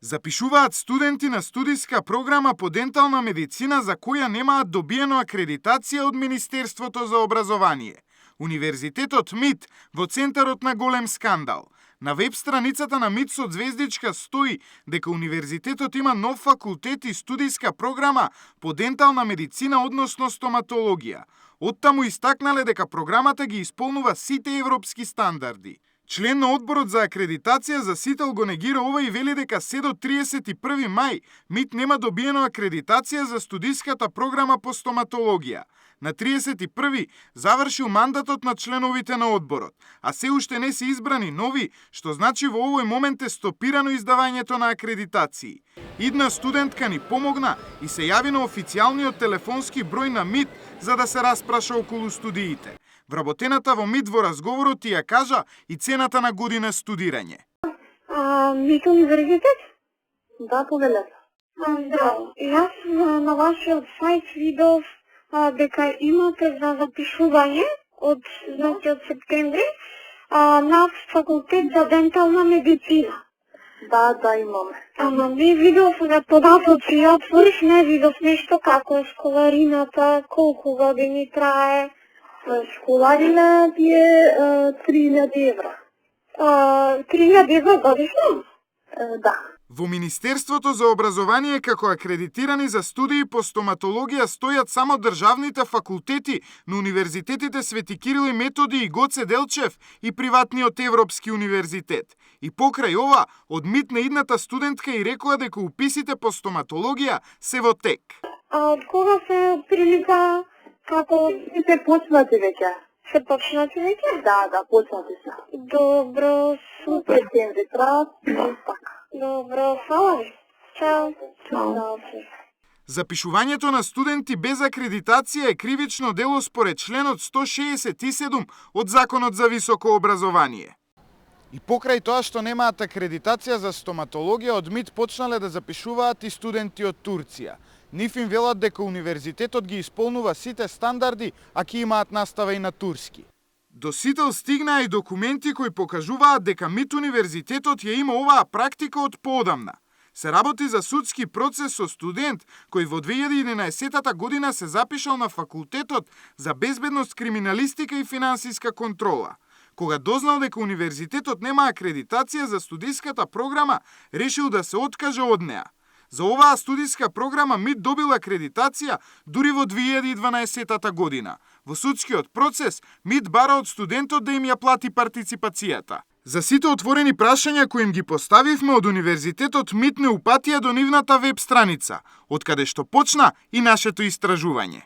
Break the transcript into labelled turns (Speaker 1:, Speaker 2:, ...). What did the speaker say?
Speaker 1: Запишуваат студенти на студиска програма по дентална медицина за која немаат добиено акредитација од Министерството за образование. Универзитетот МИТ во центарот на голем скандал. На веб страницата на МИТ со звездичка стои дека универзитетот има нов факултет и студиска програма по дентална медицина, односно стоматологија. Оттаму истакнале дека програмата ги исполнува сите европски стандарди. Член на одборот за акредитација за СИТЕЛ го негира ова и вели дека се до 31 мај МИТ нема добиено акредитација за студиската програма по стоматологија. На 31 завршил мандатот на членовите на одборот, а се уште не се избрани нови, што значи во овој момент е стопирано издавањето на акредитации. Идна студентка ни помогна и се јави на официјалниот телефонски број на МИТ за да се распраша околу студиите. Вработената во МИТ во разговорот ја кажа и цената на година студирање.
Speaker 2: МИТ универзитет?
Speaker 3: Да, повелете.
Speaker 2: Да, јас на вашиот сајт видов дека имате за запишување од септември на факултет за дентална медицина.
Speaker 3: Да, имаме.
Speaker 2: Ама не видов на податоци, ја отворих, не видов нешто како школарината, колку години трае.
Speaker 3: Школарина ти е 3000 евра.
Speaker 2: 3000 евра годишно?
Speaker 3: Да.
Speaker 1: Во Министерството за образование како акредитирани за студии по стоматологија стојат само државните факултети на универзитетите Свети Кирил и Методи и Гоце Делчев и приватниот Европски универзитет. И покрај ова, од МИТ на идната студентка и рекоа дека уписите по стоматологија се во тек.
Speaker 2: Од кога се прилика како
Speaker 3: се почнати веќе?
Speaker 2: се почнати веќе?
Speaker 3: Да, почнати се.
Speaker 2: Добро, супер.
Speaker 3: Септември траат, така.
Speaker 2: Добро, фала ви. Чао.
Speaker 3: Чао.
Speaker 1: Запишувањето на студенти без акредитација е кривично дело според членот 167 од Законот за високо образование. И покрај тоа што немаат акредитација за стоматологија, од МИТ почнале да запишуваат и студенти од Турција. Нив им велат дека универзитетот ги исполнува сите стандарди, а ќе имаат настава и на турски. До СИТЕЛ стигнаа и документи кои покажуваат дека МИТ универзитетот ја има оваа практика од поодамна. Се работи за судски процес со студент кој во 2011 година се запишал на факултетот за безбедност, криминалистика и финансиска контрола. Кога дознал дека универзитетот нема акредитација за студиската програма, решил да се откаже од неа. За оваа студиска програма МИТ добил акредитација дури во 2012 година. Во судскиот процес МИТ бара од студентот да им ја плати партиципацијата. За сите отворени прашања кои им ги поставивме од универзитетот, МИТ не упатија до нивната веб страница, од каде што почна и нашето истражување.